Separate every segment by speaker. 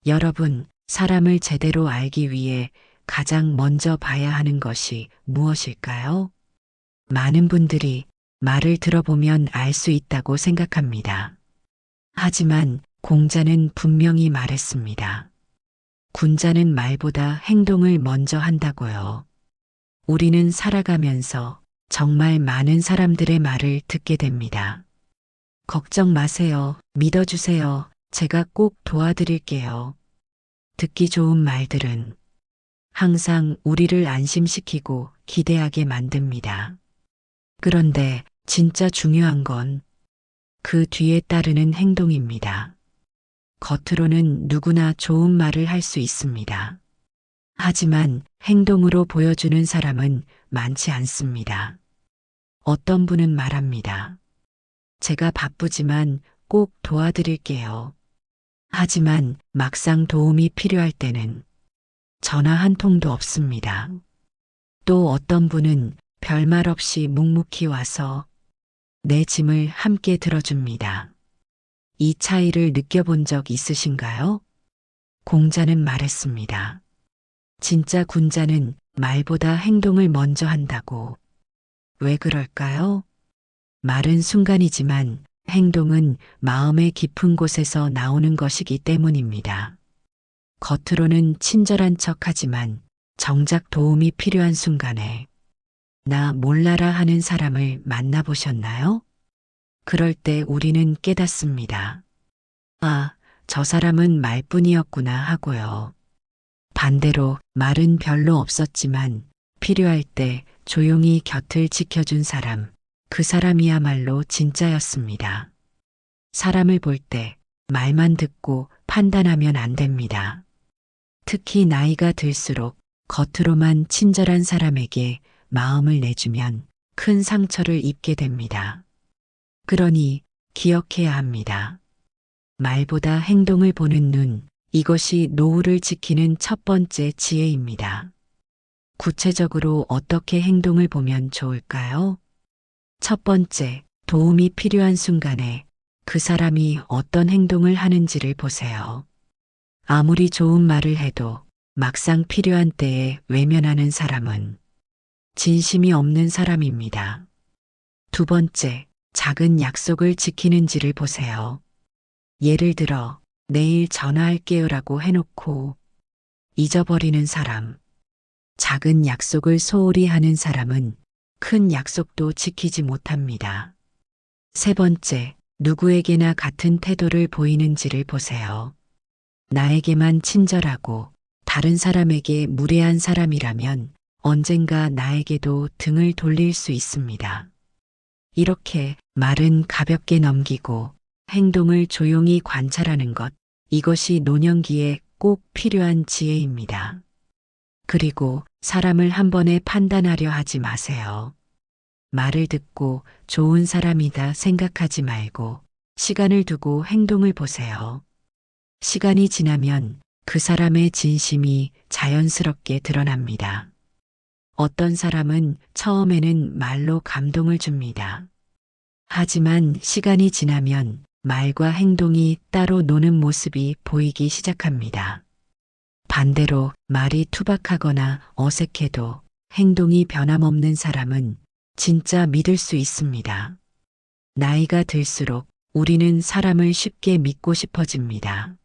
Speaker 1: 여러분, 사람을 제대로 알기 위해 가장 먼저 봐야 하는 것이 무엇일까요? 많은 분들이 말을 들어보면 알 수 있다고 생각합니다. 하지만 공자는 분명히 말했습니다. 군자는 말보다 행동을 먼저 한다고요. 우리는 살아가면서 정말 많은 사람들의 말을 듣게 됩니다. 걱정 마세요. 믿어주세요. 제가 꼭 도와드릴게요. 듣기 좋은 말들은 항상 우리를 안심시키고 기대하게 만듭니다. 그런데 진짜 중요한 건 그 뒤에 따르는 행동입니다. 겉으로는 누구나 좋은 말을 할 수 있습니다. 하지만 행동으로 보여주는 사람은 많지 않습니다. 어떤 분은 말합니다. 제가 바쁘지만 꼭 도와드릴게요. 하지만 막상 도움이 필요할 때는 전화 한 통도 없습니다. 또 어떤 분은 별말 없이 묵묵히 와서 내 짐을 함께 들어줍니다. 이 차이를 느껴본 적 있으신가요? 공자는 말했습니다. 진짜 군자는 말보다 행동을 먼저 한다고. 왜 그럴까요? 말은 순간이지만 행동은 마음의 깊은 곳에서 나오는 것이기 때문입니다. 겉으로는 친절한 척하지만 정작 도움이 필요한 순간에 나 몰라라 하는 사람을 만나보셨나요? 그럴 때 우리는 깨닫습니다. 아, 저 사람은 말뿐이었구나 하고요. 반대로 말은 별로 없었지만 필요할 때 조용히 곁을 지켜준 사람, 그 사람이야말로 진짜였습니다. 사람을 볼 때 말만 듣고 판단하면 안 됩니다. 특히 나이가 들수록 겉으로만 친절한 사람에게 마음을 내주면 큰 상처를 입게 됩니다. 그러니 기억해야 합니다. 말보다 행동을 보는 눈, 이것이 노후를 지키는 첫 번째 지혜입니다. 구체적으로 어떻게 행동을 보면 좋을까요? 첫 번째, 도움이 필요한 순간에 그 사람이 어떤 행동을 하는지를 보세요. 아무리 좋은 말을 해도 막상 필요한 때에 외면하는 사람은 진심이 없는 사람입니다. 두 번째, 작은 약속을 지키는지를 보세요. 예를 들어, 내일 전화할게요라고 해놓고 잊어버리는 사람, 작은 약속을 소홀히 하는 사람은 큰 약속도 지키지 못합니다. 세 번째, 누구에게나 같은 태도를 보이는지를 보세요. 나에게만 친절하고 다른 사람에게 무례한 사람이라면 언젠가 나에게도 등을 돌릴 수 있습니다. 이렇게 말은 가볍게 넘기고 행동을 조용히 관찰하는 것, 이것이 노년기에 꼭 필요한 지혜입니다. 그리고 사람을 한 번에 판단하려 하지 마세요. 말을 듣고 좋은 사람이다 생각하지 말고 시간을 두고 행동을 보세요. 시간이 지나면 그 사람의 진심이 자연스럽게 드러납니다. 어떤 사람은 처음에는 말로 감동을 줍니다. 하지만 시간이 지나면 말과 행동이 따로 노는 모습이 보이기 시작합니다. 반대로 말이 투박하거나 어색해도 행동이 변함없는 사람은 진짜 믿을 수 있습니다. 나이가 들수록 우리는 사람을 쉽게 믿고 싶어집니다.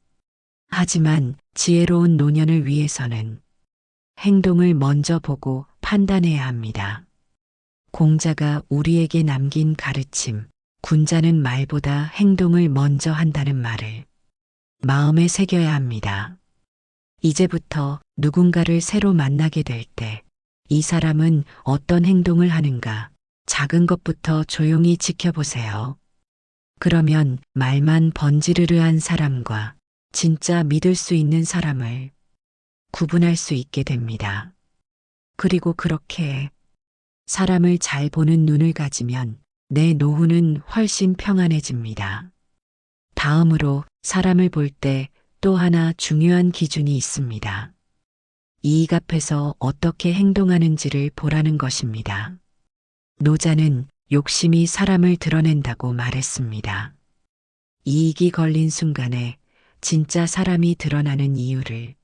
Speaker 1: 하지만 지혜로운 노년을 위해서는 행동을 먼저 보고 판단해야 합니다. 공자가 우리에게 남긴 가르침, 군자는 말보다 행동을 먼저 한다는 말을 마음에 새겨야 합니다. 이제부터 누군가를 새로 만나게 될 때 이 사람은 어떤 행동을 하는가 작은 것부터 조용히 지켜보세요. 그러면 말만 번지르르한 사람과 진짜 믿을 수 있는 사람을 구분할 수 있게 됩니다. 그리고 그렇게 사람을 잘 보는 눈을 가지면 내 노후는 훨씬 평안해집니다. 다음으로 사람을 볼 때 또 하나 중요한 기준이 있습니다. 이익 앞에서 어떻게 행동하는지를 보라는 것입니다. 노자는 욕심이 사람을 드러낸다고 말했습니다. 이익이 걸린 순간에 진짜 사람이 드러나는 이유를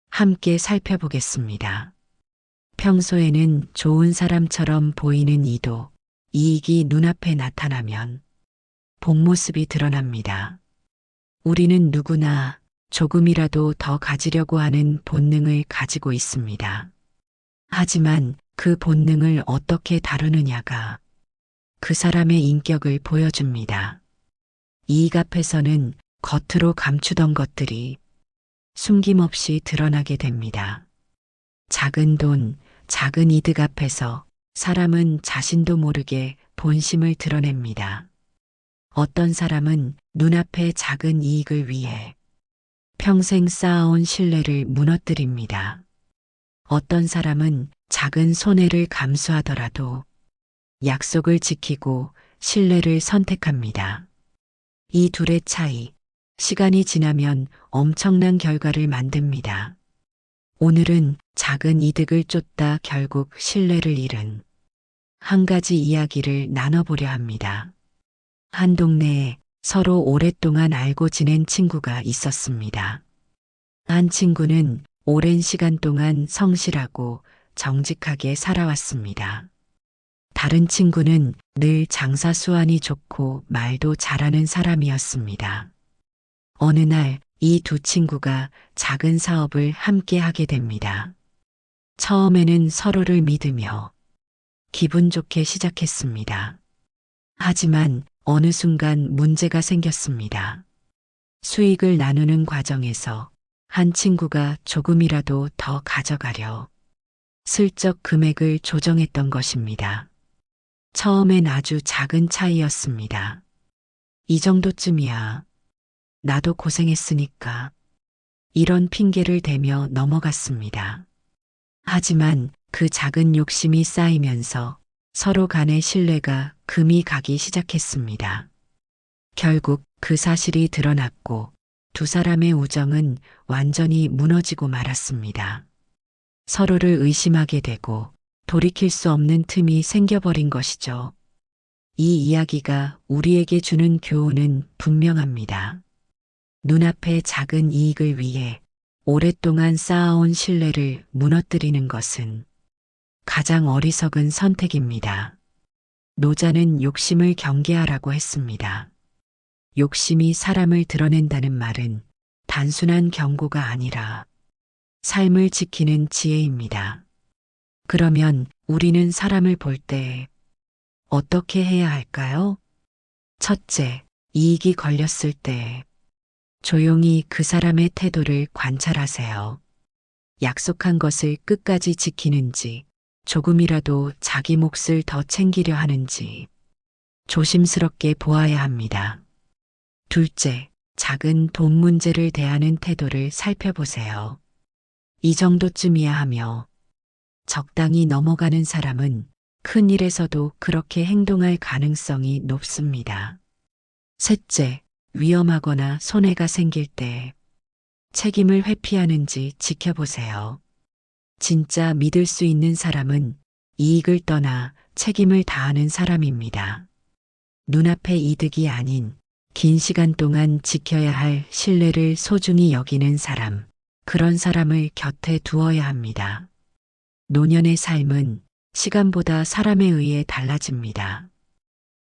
Speaker 1: 함께 살펴보겠습니다. 평소에는 좋은 사람처럼 보이는 이도 이익이 눈앞에 나타나면 본 모습이 드러납니다. 우리는 누구나 조금이라도 더 가지려고 하는 본능을 가지고 있습니다. 하지만 그 본능을 어떻게 다루느냐가 그 사람의 인격을 보여줍니다. 이익 앞에서는 겉으로 감추던 것들이 숨김없이 드러나게 됩니다. 작은 돈, 작은 이득 앞에서 사람은 자신도 모르게 본심을 드러냅니다. 어떤 사람은 눈앞의 작은 이익을 위해 평생 쌓아온 신뢰를 무너뜨립니다. 어떤 사람은 작은 손해를 감수하더라도 약속을 지키고 신뢰를 선택합니다. 이 둘의 차이, 시간이 지나면 엄청난 결과를 만듭니다. 오늘은 작은 이득을 쫓다 결국 신뢰를 잃은 한 가지 이야기를 나눠보려 합니다. 한 동네에 서로 오랫동안 알고 지낸 친구가 있었습니다. 한 친구는 오랜 시간 동안 성실하고 정직하게 살아왔습니다. 다른 친구는 늘 장사 수완이 좋고 말도 잘하는 사람이었습니다. 어느 날 이 두 친구가 작은 사업을 함께 하게 됩니다. 처음에는 서로를 믿으며 기분 좋게 시작했습니다. 하지만 어느 순간 문제가 생겼습니다. 수익을 나누는 과정에서 한 친구가 조금이라도 더 가져가려 슬쩍 금액을 조정했던 것입니다. 처음엔 아주 작은 차이였습니다. 이 정도쯤이야. 나도 고생했으니까. 이런 핑계를 대며 넘어갔습니다. 하지만 그 작은 욕심이 쌓이면서 서로 간의 신뢰가 금이 가기 시작했습니다. 결국 그 사실이 드러났고 두 사람의 우정은 완전히 무너지고 말았습니다. 서로를 의심하게 되고 돌이킬 수 없는 틈이 생겨버린 것이죠. 이 이야기가 우리에게 주는 교훈은 분명합니다. 눈앞의 작은 이익을 위해 오랫동안 쌓아온 신뢰를 무너뜨리는 것은 가장 어리석은 선택입니다. 노자는 욕심을 경계하라고 했습니다. 욕심이 사람을 드러낸다는 말은 단순한 경고가 아니라 삶을 지키는 지혜입니다. 그러면 우리는 사람을 볼 때 어떻게 해야 할까요? 첫째, 이익이 걸렸을 때 조용히 그 사람의 태도를 관찰하세요. 약속한 것을 끝까지 지키는지, 조금이라도 자기 몫을 더 챙기려 하는지 조심스럽게 보아야 합니다. 둘째, 작은 돈 문제를 대하는 태도를 살펴보세요. 이 정도쯤이야 하며 적당히 넘어가는 사람은 큰 일에서도 그렇게 행동할 가능성이 높습니다. 셋째, 위험하거나 손해가 생길 때 책임을 회피하는지 지켜보세요. 진짜 믿을 수 있는 사람은 이익을 떠나 책임을 다하는 사람입니다. 눈앞의 이득이 아닌 긴 시간 동안 지켜야 할 신뢰를 소중히 여기는 사람, 그런 사람을 곁에 두어야 합니다. 노년의 삶은 시간보다 사람에 의해 달라집니다.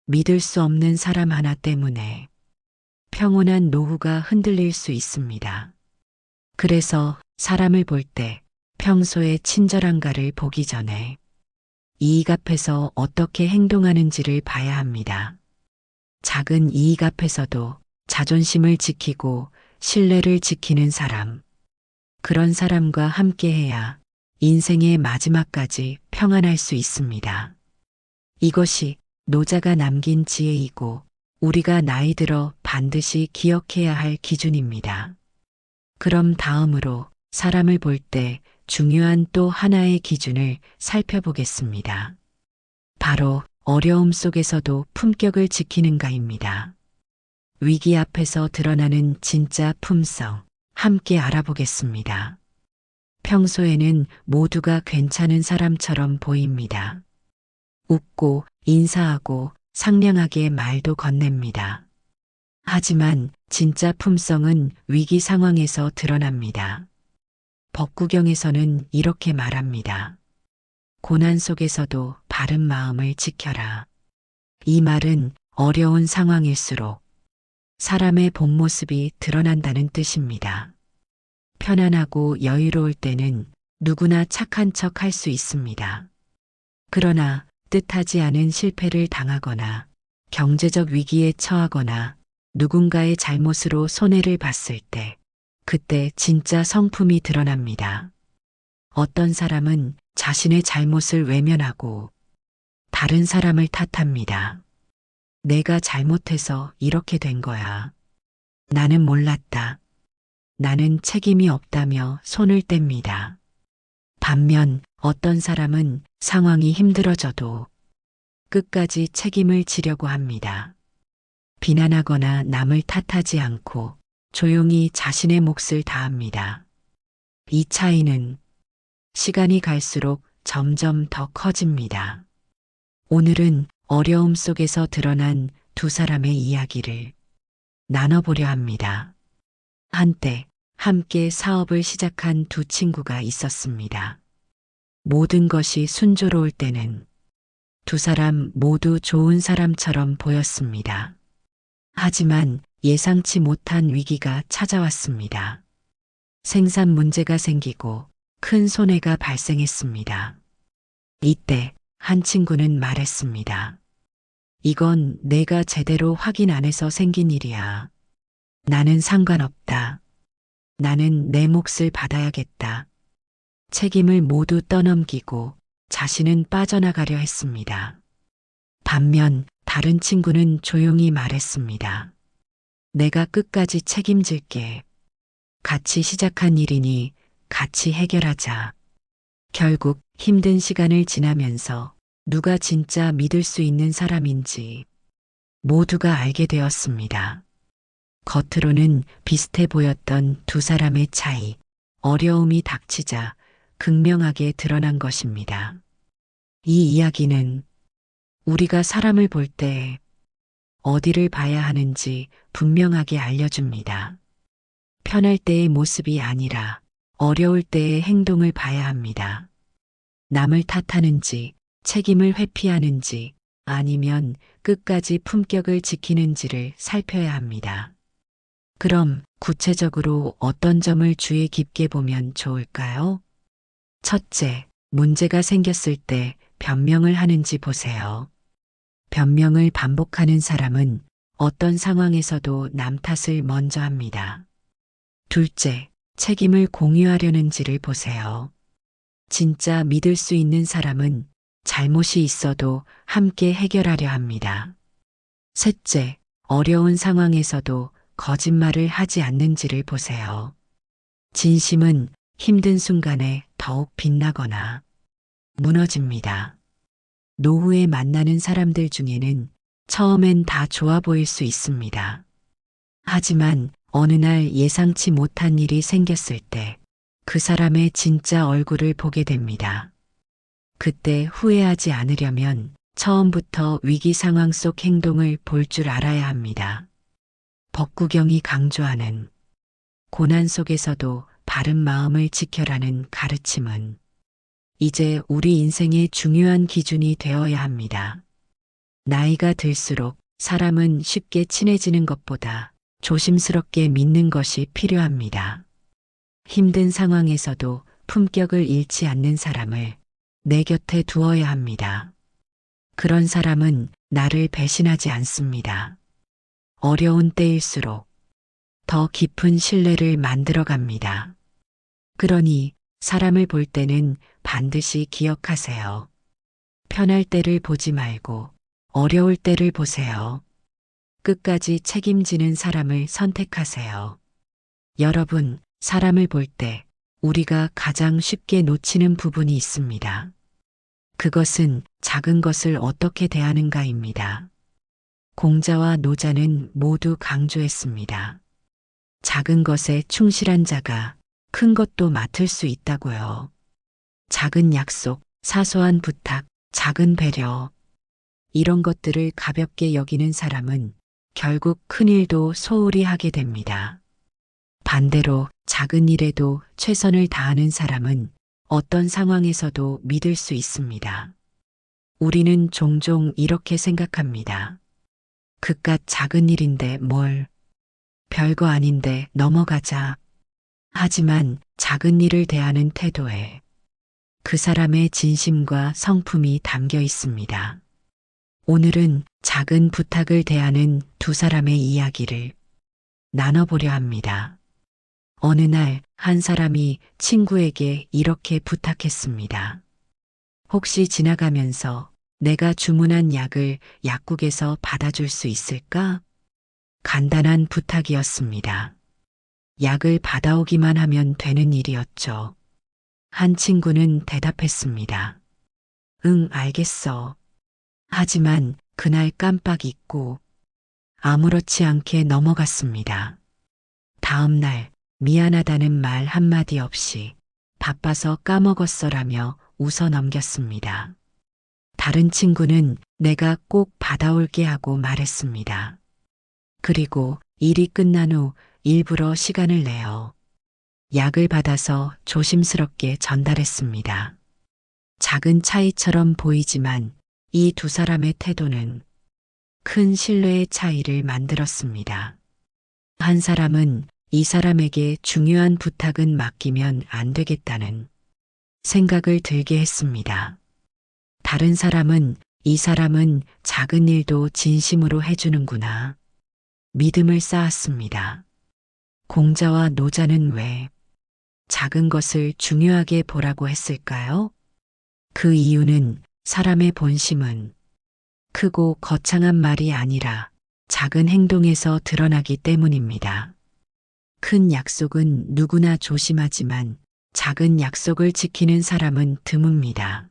Speaker 1: 믿을 수 없는 사람 하나 때문에 평온한 노후가 흔들릴 수 있습니다. 그래서 사람을 볼 때 평소에 친절한가를 보기 전에 이익 앞에서 어떻게 행동하는지를 봐야 합니다. 작은 이익 앞에서도 자존심을 지키고 신뢰를 지키는 사람, 그런 사람과 함께해야 인생의 마지막까지 평안할 수 있습니다. 이것이 노자가 남긴 지혜이고 우리가 나이 들어 반드시 기억해야 할 기준입니다. 그럼 다음으로 사람을 볼 때 중요한 또 하나의 기준을 살펴보겠습니다. 바로 어려움 속에서도 품격을 지키는가입니다. 위기 앞에서 드러나는 진짜 품성, 함께 알아보겠습니다. 평소에는 모두가 괜찮은 사람처럼 보입니다. 웃고 인사하고 상냥하게 말도 건넵니다. 하지만 진짜 품성은 위기 상황에서 드러납니다. 법구경에서는 이렇게 말합니다. 고난 속에서도 바른 마음을 지켜라. 이 말은 어려운 상황일수록 사람의 본 모습이 드러난다는 뜻입니다. 편안하고 여유로울 때는 누구나 착한 척 할 수 있습니다. 그러나 뜻하지 않은 실패를 당하거나 경제적 위기에 처하거나 누군가의 잘못으로 손해를 봤을 때 그때 진짜 성품이 드러납니다. 어떤 사람은 자신의 잘못을 외면하고 다른 사람을 탓합니다. 내가 잘못해서 이렇게 된 거야. 나는 몰랐다. 나는 책임이 없다며 손을 뗍니다. 반면 어떤 사람은 상황이 힘들어져도 끝까지 책임을 지려고 합니다. 비난하거나 남을 탓하지 않고 조용히 자신의 몫을 다합니다. 이 차이는 시간이 갈수록 점점 더 커집니다. 오늘은 어려움 속에서 드러난 두 사람의 이야기를 나눠보려 합니다. 한때 함께 사업을 시작한 두 친구가 있었습니다. 모든 것이 순조로울 때는 두 사람 모두 좋은 사람처럼 보였습니다. 하지만 예상치 못한 위기가 찾아왔습니다. 생산 문제가 생기고 큰 손해가 발생했습니다. 이때 한 친구는 말했습니다. 이건 내가 제대로 확인 안 해서 생긴 일이야. 나는 상관없다. 나는 내 몫을 받아야겠다. 책임을 모두 떠넘기고 자신은 빠져나가려 했습니다. 반면 다른 친구는 조용히 말했습니다. 내가 끝까지 책임질게. 같이 시작한 일이니 같이 해결하자. 결국 힘든 시간을 지나면서 누가 진짜 믿을 수 있는 사람인지 모두가 알게 되었습니다. 겉으로는 비슷해 보였던 두 사람의 차이, 어려움이 닥치자 극명하게 드러난 것입니다. 이 이야기는 우리가 사람을 볼 때 어디를 봐야 하는지 분명하게 알려줍니다. 편할 때의 모습이 아니라 어려울 때의 행동을 봐야 합니다. 남을 탓하는지, 책임을 회피하는지, 아니면 끝까지 품격을 지키는지를 살펴야 합니다. 그럼 구체적으로 어떤 점을 주의 깊게 보면 좋을까요? 첫째, 문제가 생겼을 때 변명을 하는지 보세요. 변명을 반복하는 사람은 어떤 상황에서도 남 탓을 먼저 합니다. 둘째, 책임을 공유하려는지를 보세요. 진짜 믿을 수 있는 사람은 잘못이 있어도 함께 해결하려 합니다. 셋째, 어려운 상황에서도 거짓말을 하지 않는지를 보세요. 진심은 힘든 순간에 더욱 빛나거나 무너집니다. 노후에 만나는 사람들 중에는 처음엔 다 좋아 보일 수 있습니다. 하지만 어느 날 예상치 못한 일이 생겼을 때 그 사람의 진짜 얼굴을 보게 됩니다. 그때 후회하지 않으려면 처음부터 위기 상황 속 행동을 볼 줄 알아야 합니다. 법구경이 강조하는 고난 속에서도 바른 마음을 지켜라는 가르침은 이제 우리 인생의 중요한 기준이 되어야 합니다. 나이가 들수록 사람은 쉽게 친해지는 것보다 조심스럽게 믿는 것이 필요합니다. 힘든 상황에서도 품격을 잃지 않는 사람을 내 곁에 두어야 합니다. 그런 사람은 나를 배신하지 않습니다. 어려운 때일수록 더 깊은 신뢰를 만들어 갑니다. 그러니 사람을 볼 때는 반드시 기억하세요. 편할 때를 보지 말고 어려울 때를 보세요. 끝까지 책임지는 사람을 선택하세요. 여러분, 사람을 볼 때 우리가 가장 쉽게 놓치는 부분이 있습니다. 그것은 작은 것을 어떻게 대하는가입니다. 공자와 노자는 모두 강조했습니다. 작은 것에 충실한 자가 큰 것도 맡을 수 있다고요. 작은 약속, 사소한 부탁, 작은 배려. 이런 것들을 가볍게 여기는 사람은 결국 큰 일도 소홀히 하게 됩니다. 반대로 작은 일에도 최선을 다하는 사람은 어떤 상황에서도 믿을 수 있습니다. 우리는 종종 이렇게 생각합니다. 그깟 작은 일인데 뭘, 별거 아닌데 넘어가자. 하지만 작은 일을 대하는 태도에 그 사람의 진심과 성품이 담겨 있습니다. 오늘은 작은 부탁을 대하는 두 사람의 이야기를 나눠보려 합니다. 어느 날 한 사람이 친구에게 이렇게 부탁했습니다. 혹시 지나가면서 내가 주문한 약을 약국에서 받아줄 수 있을까? 간단한 부탁이었습니다. 약을 받아오기만 하면 되는 일이었죠. 한 친구는 대답했습니다. 응, 알겠어. 하지만 그날 깜빡 잊고 아무렇지 않게 넘어갔습니다. 다음 날 미안하다는 말 한마디 없이 바빠서 까먹었어라며 웃어 넘겼습니다. 다른 친구는 내가 꼭 받아올게 하고 말했습니다. 그리고 일이 끝난 후 일부러 시간을 내어 약을 받아서 조심스럽게 전달했습니다. 작은 차이처럼 보이지만 이 두 사람의 태도는 큰 신뢰의 차이를 만들었습니다. 한 사람은 이 사람에게 중요한 부탁은 맡기면 안 되겠다는 생각을 들게 했습니다. 다른 사람은 이 사람은 작은 일도 진심으로 해주는구나. 믿음을 쌓았습니다. 공자와 노자는 왜 작은 것을 중요하게 보라고 했을까요? 그 이유는 사람의 본심은 크고 거창한 말이 아니라 작은 행동에서 드러나기 때문입니다. 큰 약속은 누구나 조심하지만 작은 약속을 지키는 사람은 드뭅니다.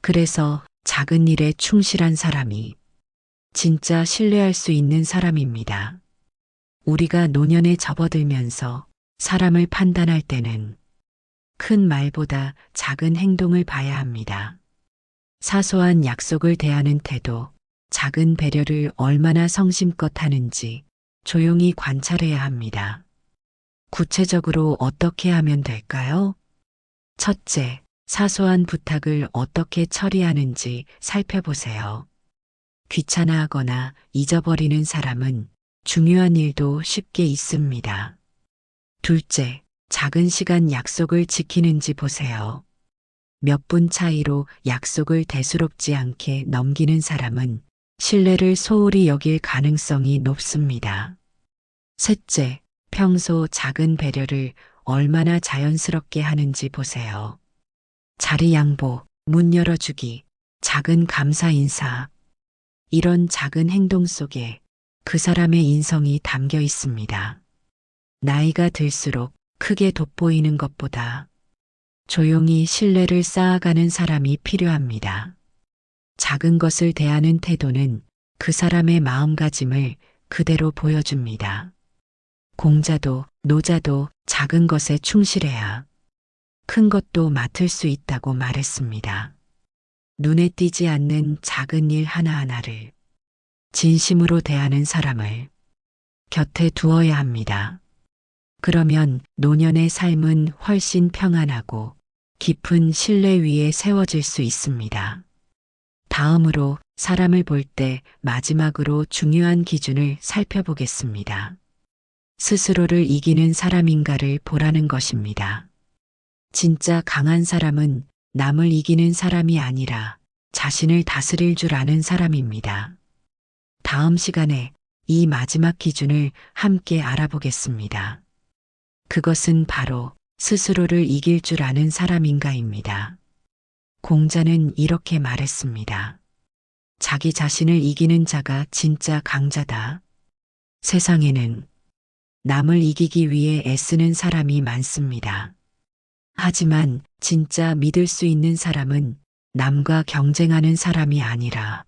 Speaker 1: 그래서 작은 일에 충실한 사람이 진짜 신뢰할 수 있는 사람입니다. 우리가 노년에 접어들면서 사람을 판단할 때는 큰 말보다 작은 행동을 봐야 합니다. 사소한 약속을 대하는 태도, 작은 배려를 얼마나 성심껏 하는지 조용히 관찰해야 합니다. 구체적으로 어떻게 하면 될까요? 첫째, 사소한 부탁을 어떻게 처리하는지 살펴보세요. 귀찮아하거나 잊어버리는 사람은 중요한 일도 쉽게 잊습니다. 둘째, 작은 시간 약속을 지키는지 보세요. 몇 분 차이로 약속을 대수롭지 않게 넘기는 사람은 신뢰를 소홀히 여길 가능성이 높습니다. 셋째, 평소 작은 배려를 얼마나 자연스럽게 하는지 보세요. 자리 양보, 문 열어주기, 작은 감사 인사. 이런 작은 행동 속에 그 사람의 인성이 담겨 있습니다. 나이가 들수록 크게 돋보이는 것보다 조용히 신뢰를 쌓아가는 사람이 필요합니다. 작은 것을 대하는 태도는 그 사람의 마음가짐을 그대로 보여줍니다. 공자도 노자도 작은 것에 충실해야 큰 것도 맡을 수 있다고 말했습니다. 눈에 띄지 않는 작은 일 하나하나를 진심으로 대하는 사람을 곁에 두어야 합니다. 그러면 노년의 삶은 훨씬 평안하고 깊은 신뢰 위에 세워질 수 있습니다. 다음으로 사람을 볼 때 마지막으로 중요한 기준을 살펴보겠습니다. 스스로를 이기는 사람인가를 보라는 것입니다. 진짜 강한 사람은 남을 이기는 사람이 아니라 자신을 다스릴 줄 아는 사람입니다. 다음 시간에 이 마지막 기준을 함께 알아보겠습니다. 그것은 바로 스스로를 이길 줄 아는 사람인가입니다. 공자는 이렇게 말했습니다. 자기 자신을 이기는 자가 진짜 강자다. 세상에는 남을 이기기 위해 애쓰는 사람이 많습니다. 하지만 진짜 믿을 수 있는 사람은 남과 경쟁하는 사람이 아니라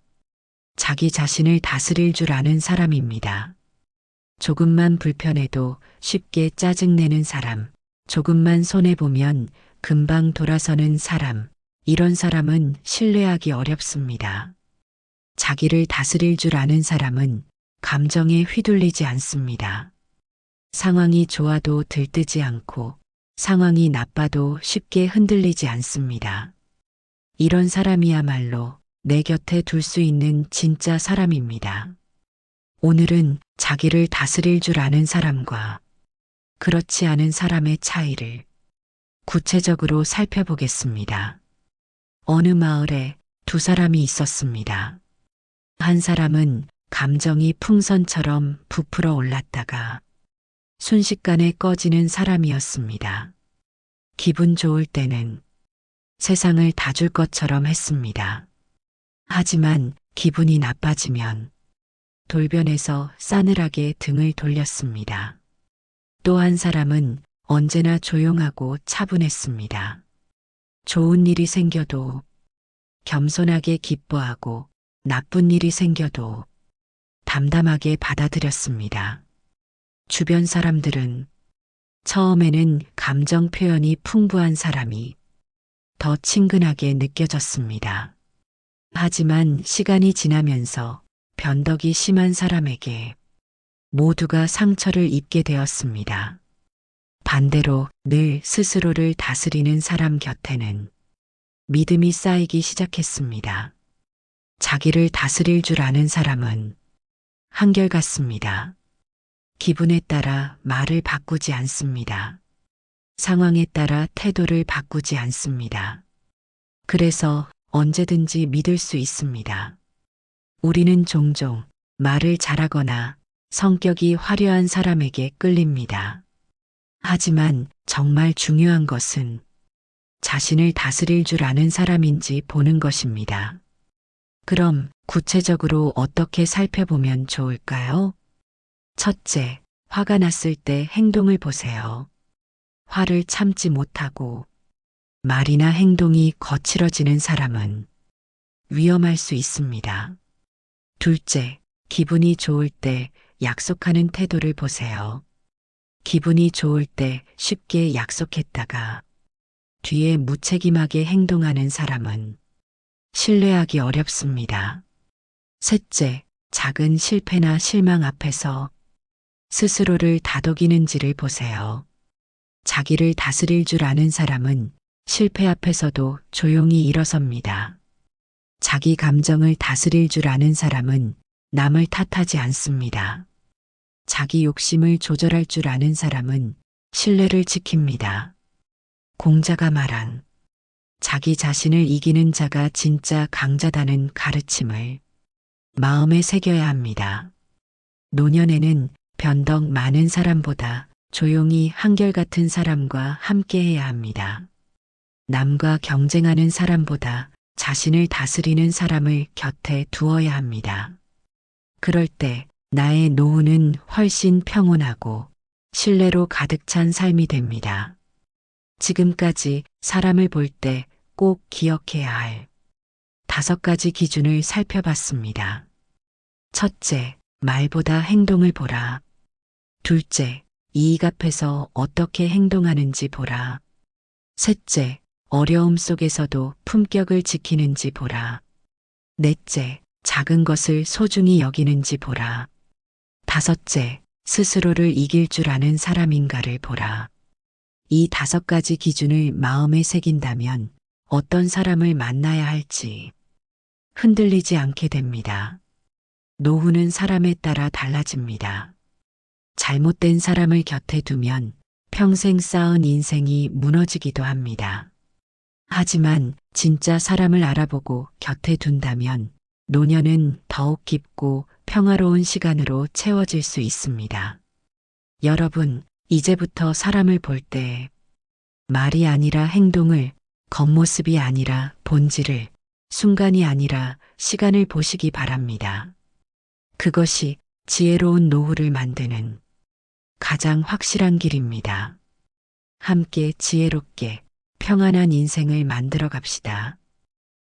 Speaker 1: 자기 자신을 다스릴 줄 아는 사람입니다. 조금만 불편해도 쉽게 짜증내는 사람, 조금만 손해보면 금방 돌아서는 사람, 이런 사람은 신뢰하기 어렵습니다. 자기를 다스릴 줄 아는 사람은 감정에 휘둘리지 않습니다. 상황이 좋아도 들뜨지 않고 상황이 나빠도 쉽게 흔들리지 않습니다. 이런 사람이야말로 내 곁에 둘 수 있는 진짜 사람입니다. 오늘은 자기를 다스릴 줄 아는 사람과 그렇지 않은 사람의 차이를 구체적으로 살펴보겠습니다. 어느 마을에 두 사람이 있었습니다. 한 사람은 감정이 풍선처럼 부풀어 올랐다가 순식간에 꺼지는 사람이었습니다. 기분 좋을 때는 세상을 다 줄 것처럼 했습니다. 하지만 기분이 나빠지면 돌변해서 싸늘하게 등을 돌렸습니다. 또 한 사람은 언제나 조용하고 차분했습니다. 좋은 일이 생겨도 겸손하게 기뻐하고 나쁜 일이 생겨도 담담하게 받아들였습니다. 주변 사람들은 처음에는 감정 표현이 풍부한 사람이 더 친근하게 느껴졌습니다. 하지만 시간이 지나면서 변덕이 심한 사람에게 모두가 상처를 입게 되었습니다. 반대로 늘 스스로를 다스리는 사람 곁에는 믿음이 쌓이기 시작했습니다. 자기를 다스릴 줄 아는 사람은 한결같습니다. 기분에 따라 말을 바꾸지 않습니다. 상황에 따라 태도를 바꾸지 않습니다. 그래서 언제든지 믿을 수 있습니다. 우리는 종종 말을 잘하거나 성격이 화려한 사람에게 끌립니다. 하지만 정말 중요한 것은 자신을 다스릴 줄 아는 사람인지 보는 것입니다. 그럼 구체적으로 어떻게 살펴보면 좋을까요? 첫째, 화가 났을 때 행동을 보세요. 화를 참지 못하고 말이나 행동이 거칠어지는 사람은 위험할 수 있습니다. 둘째, 기분이 좋을 때 약속하는 태도를 보세요. 기분이 좋을 때 쉽게 약속했다가 뒤에 무책임하게 행동하는 사람은 신뢰하기 어렵습니다. 셋째, 작은 실패나 실망 앞에서 스스로를 다독이는지를 보세요. 자기를 다스릴 줄 아는 사람은 실패 앞에서도 조용히 일어섭니다. 자기 감정을 다스릴 줄 아는 사람은 남을 탓하지 않습니다. 자기 욕심을 조절할 줄 아는 사람은 신뢰를 지킵니다. 공자가 말한 자기 자신을 이기는 자가 진짜 강자다는 가르침을 마음에 새겨야 합니다. 노년에는 변덕 많은 사람보다 조용히 한결같은 사람과 함께해야 합니다. 남과 경쟁하는 사람보다 자신을 다스리는 사람을 곁에 두어야 합니다. 그럴 때 나의 노후는 훨씬 평온하고 신뢰로 가득 찬 삶이 됩니다. 지금까지 사람을 볼 때 꼭 기억해야 할 5가지 기준을 살펴봤습니다. 첫째, 말보다 행동을 보라. 둘째, 이익 앞에서 어떻게 행동하는지 보라. 셋째, 어려움 속에서도 품격을 지키는지 보라. 넷째, 작은 것을 소중히 여기는지 보라. 다섯째, 스스로를 이길 줄 아는 사람인가를 보라. 이 5가지 기준을 마음에 새긴다면 어떤 사람을 만나야 할지 흔들리지 않게 됩니다. 노후는 사람에 따라 달라집니다. 잘못된 사람을 곁에 두면 평생 쌓은 인생이 무너지기도 합니다. 하지만 진짜 사람을 알아보고 곁에 둔다면 노년은 더욱 깊고 평화로운 시간으로 채워질 수 있습니다. 여러분, 이제부터 사람을 볼 때 말이 아니라 행동을, 겉모습이 아니라 본질을, 순간이 아니라 시간을 보시기 바랍니다. 그것이 지혜로운 노후를 만드는 가장 확실한 길입니다. 함께 지혜롭게 평안한 인생을 만들어 갑시다.